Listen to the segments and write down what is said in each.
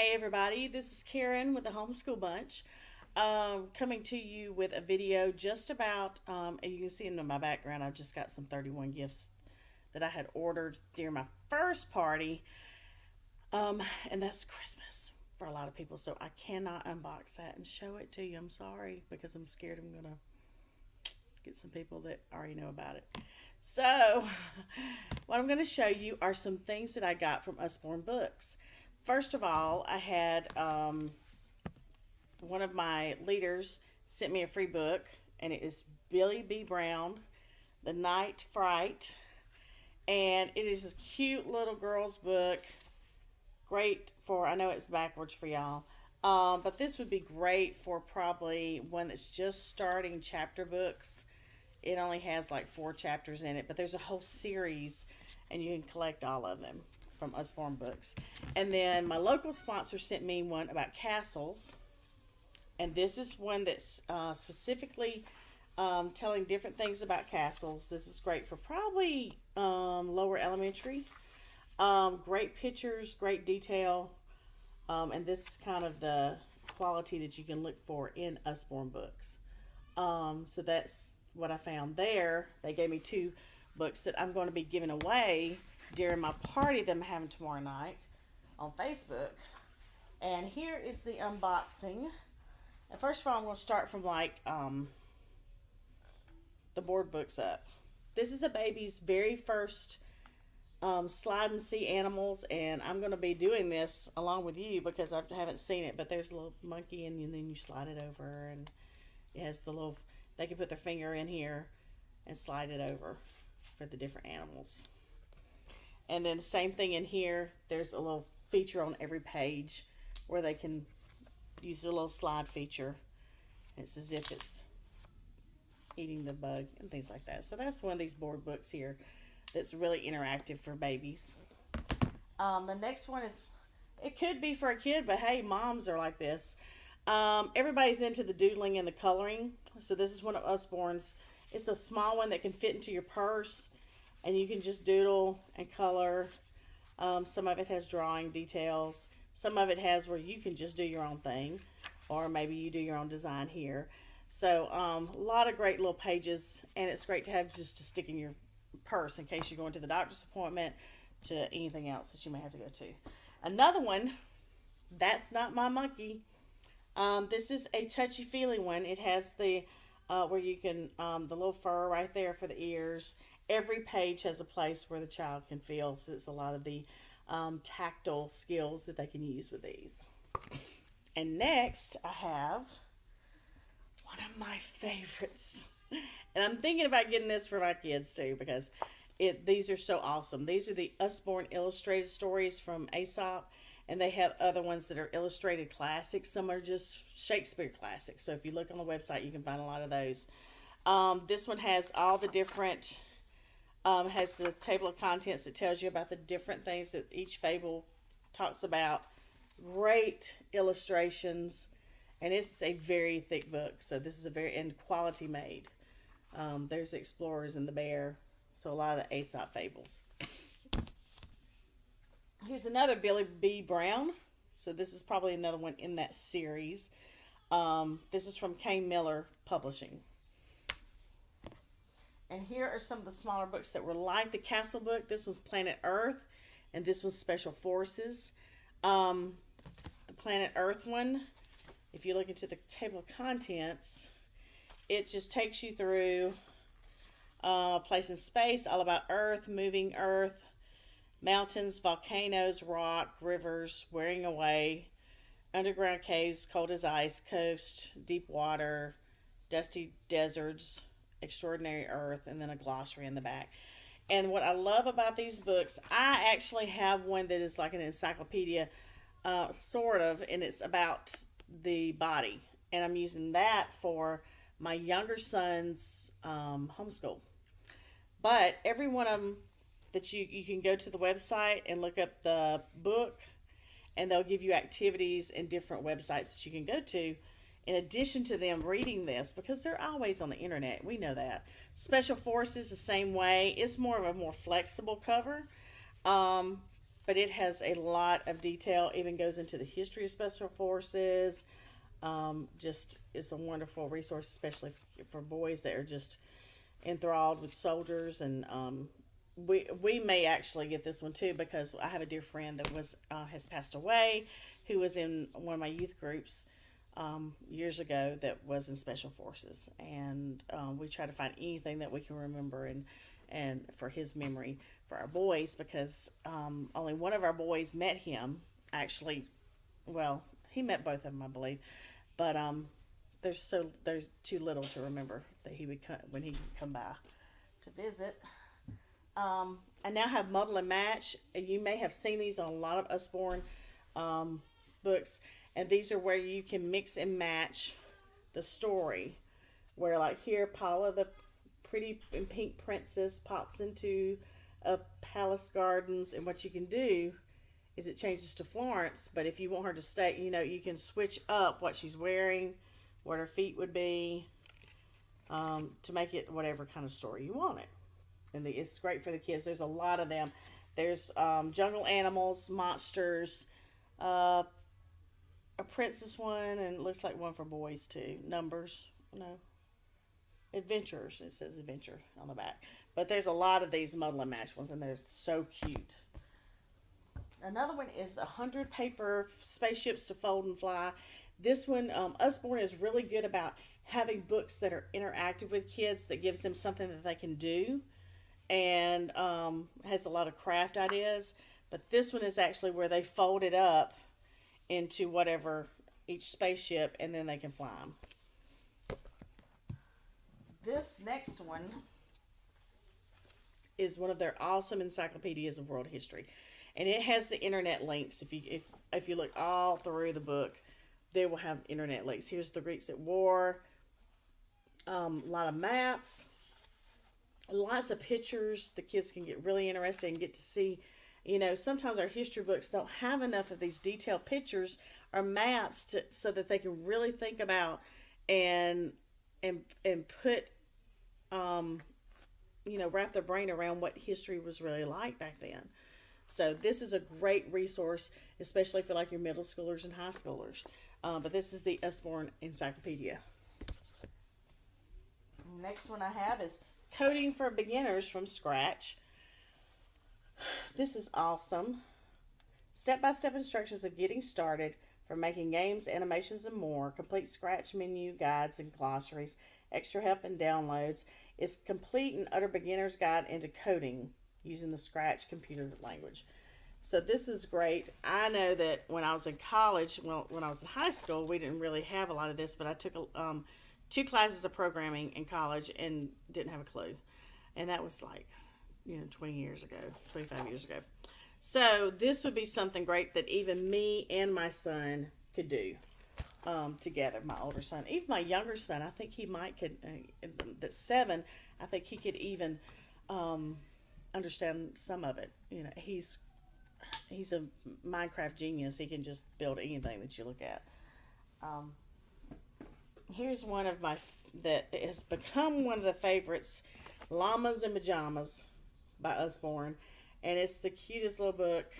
Hey everybody, this is Karen with the Homeschool Bunch, coming to you with a video just about, and you can see in my background, I've just got some 31 gifts that I had ordered during my first party, and that's Christmas for a lot of people, so I cannot unbox that and show it to you. I'm sorry, because I'm scared I'm going to get some people that already know about it. So, what I'm going to show you are some things that I got from Usborne Books. First of all, I had one of my leaders sent me a free book, and it is Billy B. Brown, The Night Fright, and it is a cute little girl's book. Great for, I know it's backwards for y'all, but this would be great for probably one that's just starting chapter books. It only has like 4 chapters in it, but there's a whole series, and you can collect all of them from Usborne Books. And then my local sponsor sent me one about castles, and this is one that's specifically telling different things about castles. This is great for probably lower elementary. Great pictures, great detail, and this is kind of the quality that you can look for in Usborne Books. So that's what I found there. They gave me 2 books that I'm going to be giving away during my party that I'm having tomorrow night on Facebook. And here is the unboxing. And first of all, I'm going to start from like the board books up. This is a baby's very first slide and see animals, and I'm going to be doing this along with you because I haven't seen it. But there's a little monkey, and then you slide it over, and it has the little. They can put their finger in here and slide it over for the different animals. And then the same thing in here. There's a little feature on every page where they can use the little slide feature. It's as if it's eating the bug and things like that. So that's one of these board books here that's really interactive for babies. The next one is, it could be for a kid, but hey, moms are like this. Everybody's into the doodling and the coloring. So this is one of Usborne's. It's a small one that can fit into your purse, and you can just doodle and color. Some of it has drawing details. Some of it has where you can just do your own thing, or maybe you do your own design here. So a lot of great little pages, and it's great to have just to stick in your purse in case you're going to the doctor's appointment, to anything else that you may have to go to. Another one, That's Not My Monkey. This is a touchy-feely one. It has the where you can the little fur right there for the ears. Every page has a place where the child can feel. So it's a lot of the tactile skills that they can use with these. And next, I have one of my favorites, and I'm thinking about getting this for my kids too because these are so awesome. These are the Usborne illustrated stories from Aesop. And they have other ones that are illustrated classics. Some are just Shakespeare classics. So if you look on the website, you can find a lot of those. This one has all the different, has the table of contents that tells you about the different things that each fable talks about. Great illustrations. And it's a very thick book. So this is a very, and quality made. There's the explorers and the bear. So a lot of the Aesop fables. Here's another Billy B. Brown. So this is probably another one in that series. This is from Kane Miller Publishing. And here are some of the smaller books that were like the Castle book. This was Planet Earth, and this was Special Forces. The Planet Earth one, if you look into the table of contents, it just takes you through a place in space, all about Earth, moving Earth, mountains, volcanoes, rock, rivers, wearing away, underground caves, cold as ice, coast, deep water, dusty deserts, extraordinary earth, and then a glossary in the back. And what I love about these books, I actually have one that is like an encyclopedia, sort of, and it's about the body. And I'm using that for my younger son's homeschool. But every one of them, that you can go to the website and look up the book, and they'll give you activities and different websites that you can go to in addition to them reading this, because they're always on the internet. We know that. Special Forces, the same way. It's more of a more flexible cover. but it has a lot of detail. Even goes into the history of special forces. Just it's a wonderful resource, especially for boys that are just enthralled with soldiers. And we may actually get this one too, because I have a dear friend that was has passed away, who was in one of my youth groups years ago, that was in special forces, and we try to find anything that we can remember and for his memory for our boys, because only one of our boys met him actually. Well, he met both of them, I believe, but there's too little to remember that he would come when he would come by to visit. I now have Muddling Match. You may have seen these on a lot of Usborne books, and these are where you can mix and match the story. Where, like here, Paula, the pretty and pink princess, pops into a palace gardens, and what you can do is it changes to Florence. But if you want her to stay, you can switch up what she's wearing, what her feet would be, to make it whatever kind of story you want it. And it's great for the kids. There's a lot of them. There's jungle animals, monsters, a princess one, and it looks like one for boys too. Numbers, no, adventures. It says adventure on the back. But there's a lot of these Muddling Match ones, and they're so cute. Another one is 100 paper spaceships to fold and fly. This one, Usborne is really good about having books that are interactive with kids, that gives them something that they can do, and has a lot of craft ideas. But this one is actually where they fold it up into whatever each spaceship, and then they can fly them. This next one is one of their awesome encyclopedias of world history, and it has the internet links. If you look all through the book, they will have internet links. Here's the Greeks at war. A lot of maps, lots of pictures. The kids can get really interested and get to see. Sometimes our history books don't have enough of these detailed pictures or maps so that they can really think about and put wrap their brain around what history was really like back then. So this is a great resource, especially for like your middle schoolers and high schoolers. But this is the Usborne Encyclopedia. Next one I have is Coding for Beginners from Scratch. This is awesome. Step-by-step instructions of getting started for making games, animations, and more. Complete Scratch menu, guides, and glossaries. Extra help and downloads. It's complete and utter beginner's guide into coding using the Scratch computer language. So this is great. I know that when I was in college, when I was in high school, we didn't really have a lot of this, but I took 2 classes of programming in college and didn't have a clue. And that was like, 20 years ago, 25 years ago. So this would be something great that even me and my son could do together. My older son, even my younger son, I think he that's 7, I think he could even understand some of it. He's a Minecraft genius. He can just build anything that you look at. Here's one of that has become one of the favorites, Llamas and Pajamas by Usborne. And it's the cutest little book.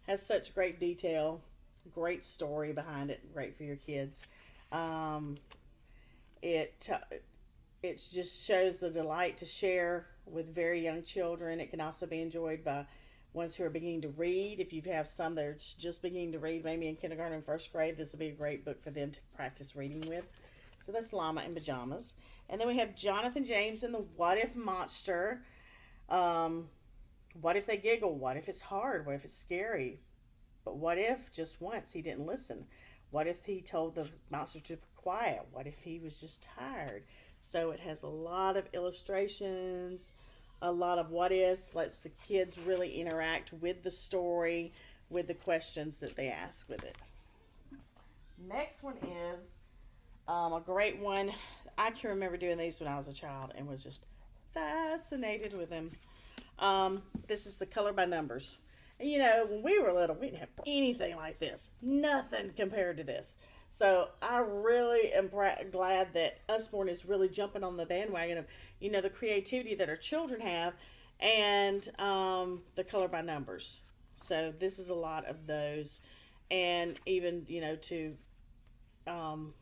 Has such great detail. Great story behind it. Great for your kids. It just shows the delight to share with very young children. It can also be enjoyed by ones who are beginning to read. If you have some that are just beginning to read, maybe in kindergarten and first grade, this would be a great book for them to practice reading with. So that's Llama and Pajamas. And then we have Jonathan James and the What If Monster. What if they giggle? What if it's hard? What if it's scary? But what if just once he didn't listen? What if he told the monster to be quiet? What if he was just tired? So it has a lot of illustrations, a lot of what ifs, lets the kids really interact with the story, with the questions that they ask with it. Next one is a great one. I can remember doing these when I was a child and was just fascinated with them. This is the Color by Numbers. And when we were little, we didn't have anything like this. Nothing compared to this. So I really am glad that Usborne is really jumping on the bandwagon of, the creativity that our children have, and the Color by Numbers. So this is a lot of those, and even to um,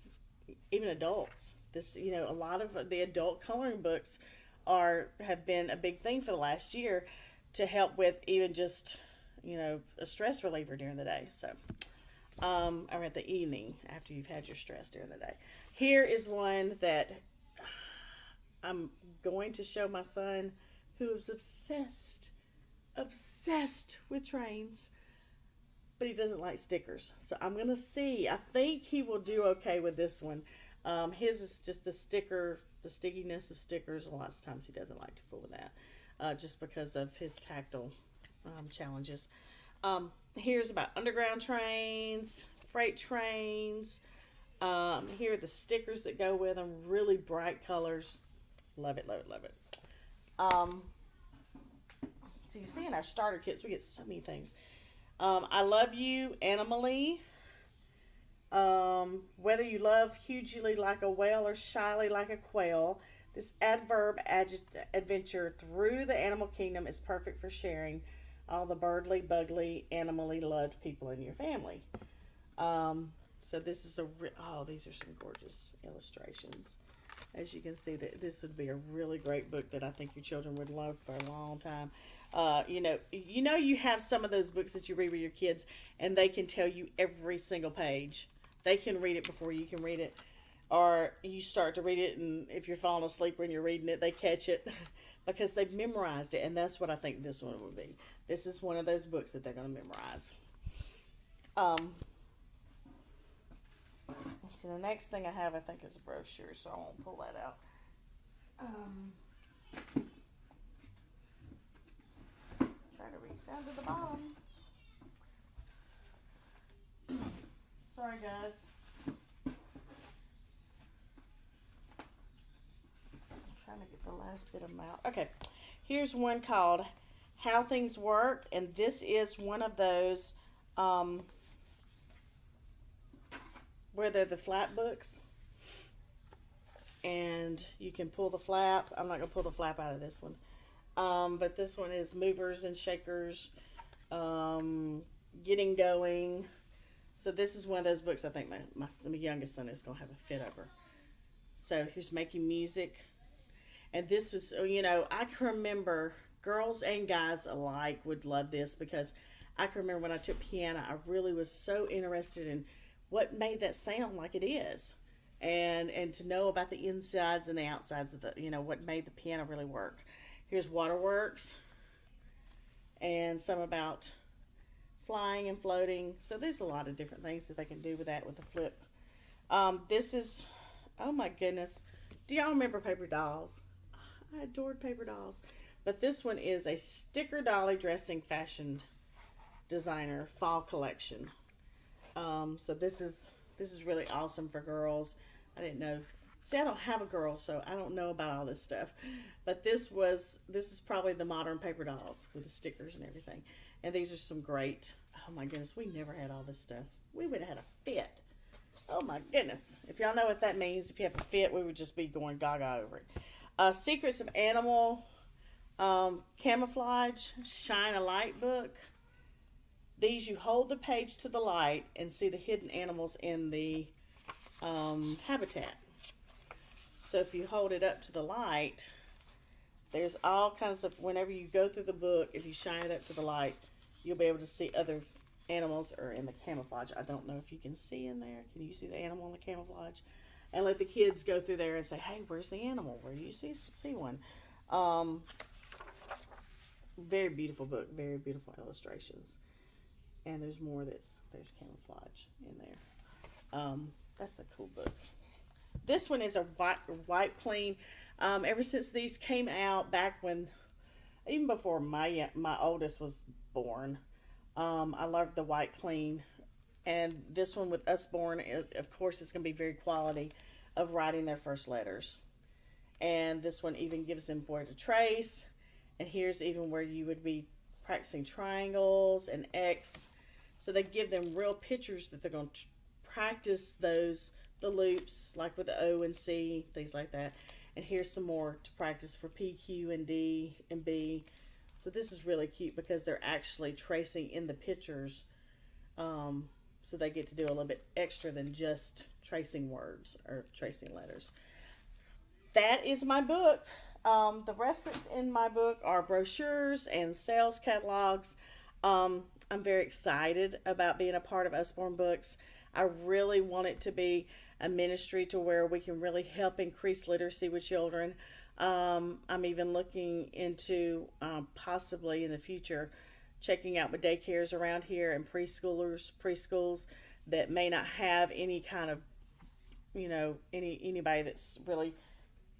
even adults. This a lot of the adult coloring books are have been a big thing for the last year to help with even just a stress reliever during the day. So or at the evening after you've had your stress during the day. Here is one that I'm going to show my son, who is obsessed with trains, but he doesn't like stickers. So I'm gonna see. I think he will do okay with this one. His is just the stickiness of stickers. A lot of times he doesn't like to fool with that, just because of his tactile challenges. Here's about underground trains, freight trains. Here are the stickers that go with them. Really bright colors. Love it, love it, love it. So you see in our starter kits, we get so many things. I love you, Animally. Whether you love hugely like a whale or shyly like a quail, this adventure through the animal kingdom is perfect for sharing all the birdly, bugly, animally loved people in your family. So this is these are some gorgeous illustrations. As you can see, that this would be a really great book that I think your children would love for a long time. You have some of those books that you read with your kids, and they can tell you every single page. They can read it before you can read it, or you start to read it, and if you're falling asleep when you're reading it, they catch it because they've memorized it, and that's what I think this one would be. This is one of those books that they're going to memorize. So the next thing I have, I think, is a brochure, so I won't pull that out. Try to reach down to the bottom. Sorry, guys. I'm trying to get the last bit of them out. Okay, here's one called How Things Work, and this is one of those where they're the flap books, and you can pull the flap. I'm not going to pull the flap out of this one, but this one is movers and shakers, getting going. So this is one of those books I think my youngest son is going to have a fit over. So here's making music, and this was, I can remember girls and guys alike would love this, because I can remember when I took piano, I really was so interested in what made that sound like it is, and to know about the insides and the outsides of the, what made the piano really work. Here's Waterworks, and some about flying and floating. So there's a lot of different things that they can do with that with the flip. This is, oh my goodness, do y'all remember paper dolls? I adored paper dolls, but this one is a sticker dolly dressing fashion designer fall collection. So this is really awesome for girls. I didn't know. See, I don't have a girl, so I don't know about all this stuff. But this is probably the modern paper dolls with the stickers and everything. And these are some great. Oh my goodness, we never had all this stuff. We would have had a fit. Oh my goodness. If y'all know what that means, if you have a fit, we would just be going gaga over it. Secrets of Animal, Camouflage, Shine a Light book. These, you hold the page to the light and see the hidden animals in the habitat. So if you hold it up to the light, there's all kinds of, whenever you go through the book, if you shine it up to the light, you'll be able to see other animals are in the camouflage. I don't know if you can see in there. Can you see the animal in the camouflage? And let the kids go through there and say, hey, where's the animal? Where do you see one? Very beautiful book. Very beautiful illustrations. And there's more there's camouflage in there. That's a cool book. This one is a white clean. Ever since these came out back when, even before my oldest was born, I loved the white clean. And this one with Usborne, of course, it's going to be very quality of writing their first letters. And this one even gives them where to trace. And here's even where you would be practicing triangles and X. So they give them real pictures that they're going to practice the loops, like with the O and C, things like that. And here's some more to practice for P, Q, and D, and B. So this is really cute because they're actually tracing in the pictures. So they get to do a little bit extra than just tracing words or tracing letters. That is my book. The rest that's in my book are brochures and sales catalogs. I'm very excited about being a part of Usborne Books. I really want it to be a ministry to where we can really help increase literacy with children. I'm even looking into possibly in the future checking out with daycares around here and preschools that may not have any kind of, anybody that's really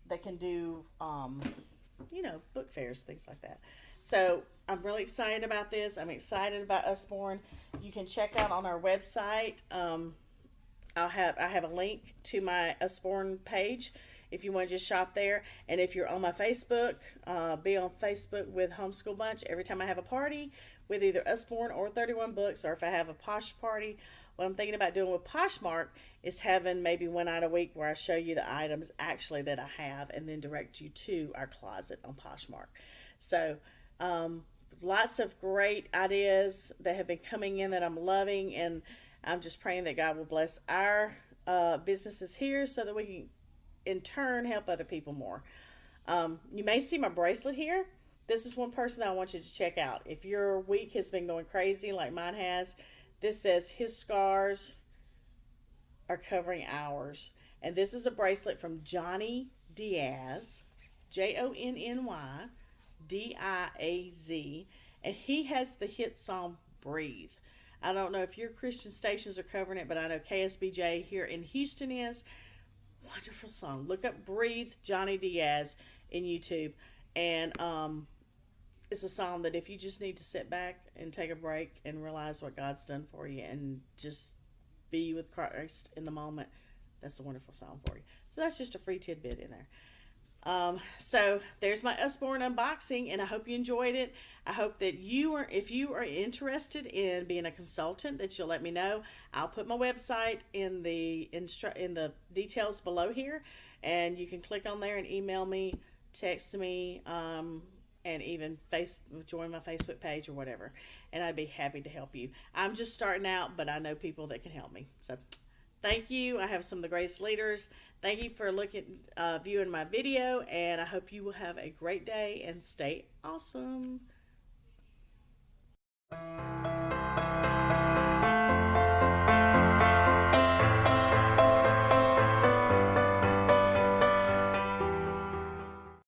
that can do, book fairs, things like that. So I'm really excited about this. I'm excited about Usborne. You can check out on our website. I have a link to my Usborne page if you want to just shop there. And if you're on my Facebook, be on Facebook with Homeschool Bunch. Every time I have a party with either Usborne or 31 Books, or if I have a Posh party, what I'm thinking about doing with Poshmark is having maybe one night a week where I show you the items actually that I have and then direct you to our closet on Poshmark. So lots of great ideas that have been coming in that I'm loving, and I'm just praying that God will bless our businesses here so that we can in turn help other people more. You may see my bracelet here. This is one person that I want you to check out. If your week has been going crazy like mine has, this says his scars are covering ours. And this is a bracelet from Johnny Diaz, Jonny Diaz, and he has the hit song Breathe. I don't know if your Christian stations are covering it, but I know KSBJ here in Houston is. Wonderful song. Look up Breathe, Johnny Diaz in YouTube. And it's a song that if you just need to sit back and take a break and realize what God's done for you and just be with Christ in the moment, that's a wonderful song for you. So that's just a free tidbit in there. So there's my Usborne unboxing, and I hope you enjoyed it. I hope that if you are interested in being a consultant, that you'll let me know. I'll put my website in the details below here, and you can click on there and email me, text me, and even join my Facebook page or whatever, and I'd be happy to help you. I'm just starting out, but I know people that can help me. So thank you. I have some of the greatest leaders. Thank you for viewing my video, and I hope you will have a great day and stay awesome.